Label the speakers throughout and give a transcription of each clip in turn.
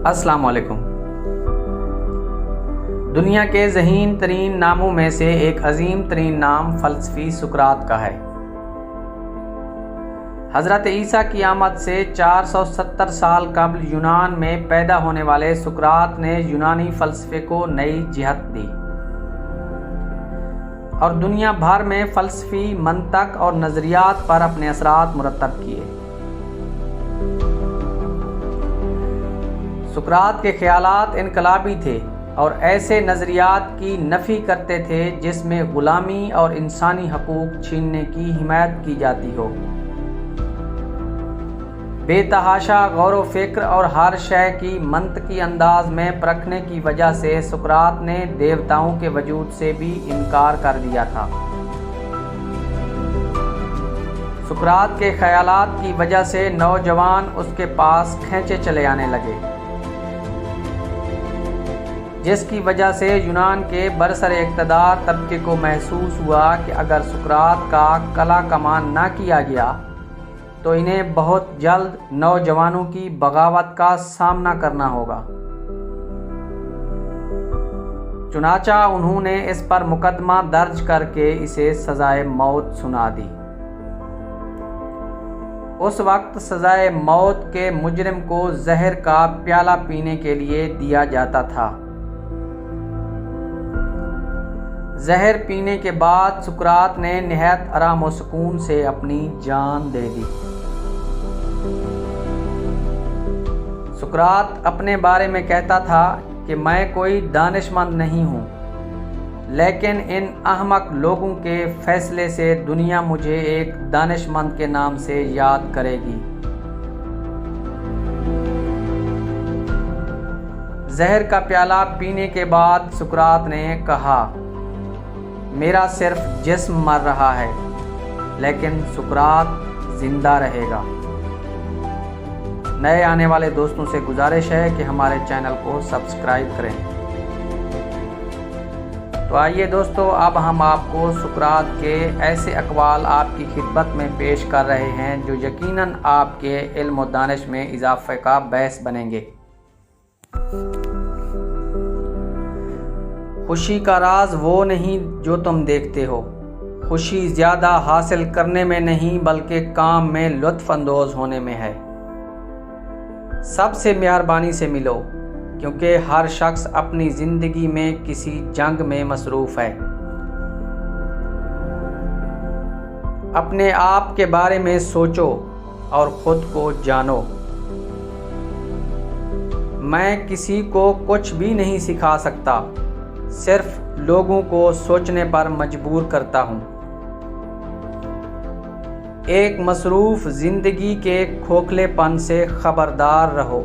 Speaker 1: अस्सलाम वालेकुम। दुनिया के ज़हीन तरीन नामों में से एक अजीम तरीन नाम फ़लसफ़ी सुकरात का है। हज़रत ईसा की आमद से 470 साल कबल यूनान में पैदा होने वाले सुकरात ने यूनानी फ़लसफ़े को नई जिहत दी और दुनिया भर में फ़लसफ़ी मंतक और नज़रियात पर अपने असरात मुरतब किए। सुकरात के ख़यालात इनकलाबी थे और ऐसे नज़रियात की नफ़ी करते थे जिसमें ग़ुलामी और इंसानी हकूक़ छीनने की हिमायत की जाती हो। बेतहाशा गौर व फ़िक्र और हर शय की मंतकी अंदाज में परखने की वजह से सुकरात ने देवताओं के वजूद से भी इनकार कर दिया था। सुकरात के ख़यालात की वजह से नौजवान उसके पास खींचे चले आने लगे, जिसकी वजह से यूनान के बरसरे इक़्तिदार तबके को महसूस हुआ कि अगर सुकरात का कला कमान ना किया गया तो इन्हें बहुत जल्द नौजवानों की बगावत का सामना करना होगा। चुनाचा उन्होंने इस पर मुकदमा दर्ज करके इसे सज़ाए मौत सुना दी। उस वक्त सज़ाए मौत के मुजरिम को जहर का प्याला पीने के लिए दिया जाता था। जहर पीने के बाद सुकरात ने निहायत आराम व सुकून से अपनी जान दे दी। सुकरात अपने बारे में कहता था कि मैं कोई दानिशमंद नहीं हूँ, लेकिन इन अहमक लोगों के फैसले से दुनिया मुझे एक दानिशमंद के नाम से याद करेगी। जहर का प्याला पीने के बाद सुकरात ने कहा, मेरा सिर्फ जिस्म मर रहा है, लेकिन सुकरात जिंदा रहेगा। नए आने वाले दोस्तों से गुजारिश है कि हमारे चैनल को सब्सक्राइब करें। तो आइए दोस्तों, अब हम आपको सुकरात के ऐसे अक़वाल आपकी खिदमत में पेश कर रहे हैं जो यकीनन आपके इल्म व दानिश में इजाफ़े का बायस बनेंगे। खुशी का राज वो नहीं जो तुम देखते हो। खुशी ज़्यादा हासिल करने में नहीं बल्कि काम में लुत्फ़ अंदोज़ होने में है। सबसे मेहरबानी से मिलो, क्योंकि हर शख्स अपनी ज़िंदगी में किसी जंग में मसरूफ़ है। अपने आप के बारे में सोचो और ख़ुद को जानो। मैं किसी को कुछ भी नहीं सिखा सकता, सिर्फ लोगों को सोचने पर मजबूर करता हूँ। एक मसरूफ़ ज़िंदगी के खोखलेपन से ख़बरदार रहो।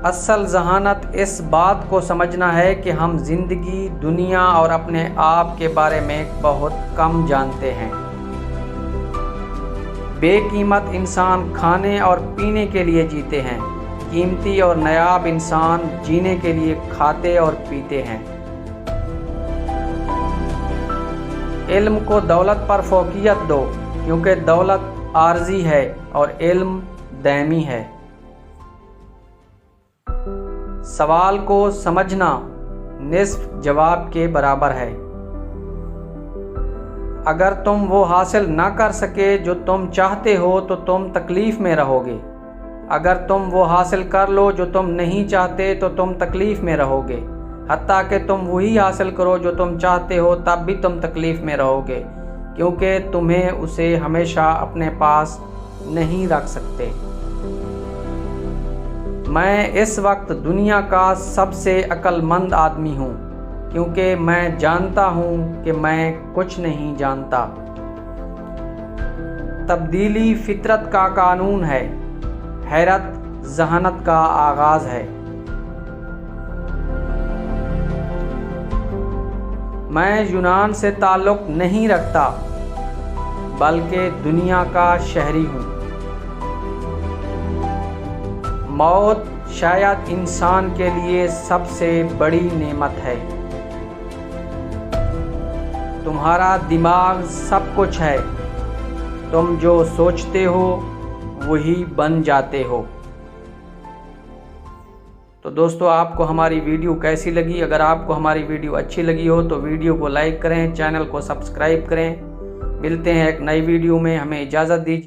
Speaker 1: असल ज़हानत इस बात को समझना है कि हम ज़िंदगी, दुनिया और अपने आप के बारे में बहुत कम जानते हैं। बेकीमत इंसान खाने और पीने के लिए जीते हैं, कीमती और नायाब इंसान जीने के लिए खाते और पीते हैं। इल्म को दौलत पर फ़ौक़ियत दो, क्योंकि दौलत आर्जी है और इल्म दायमी है। सवाल को समझना निस्फ जवाब के बराबर है। अगर तुम वो हासिल ना कर सके जो तुम चाहते हो तो तुम तकलीफ़ में रहोगे। अगर तुम वो हासिल कर लो जो तुम नहीं चाहते तो तुम तकलीफ़ में रहोगे। हत्ता कि तुम वही हासिल करो जो तुम चाहते हो, तब भी तुम तकलीफ़ में रहोगे, क्योंकि तुम्हें उसे हमेशा अपने पास नहीं रख सकते। मैं इस वक्त दुनिया का सबसे अक्लमंद आदमी हूँ, क्योंकि मैं जानता हूँ कि मैं कुछ नहीं जानता। तब्दीली फितरत का कानून है, हैरत ज़हानत का आगाज़ है। मैं यूनान से ताल्लुक़ नहीं रखता, बल्कि दुनिया का शहरी हूँ। मौत शायद इंसान के लिए सबसे बड़ी नेमत है। तुम्हारा दिमाग सब कुछ है, तुम जो सोचते हो वही बन जाते हो। तो दोस्तों आपको हमारी वीडियो कैसी लगी? अगर आपको हमारी वीडियो अच्छी लगी हो तो वीडियो को लाइक करें, चैनल को सब्सक्राइब करें। मिलते हैं एक नई वीडियो में, हमें इजाज़त दीजिए।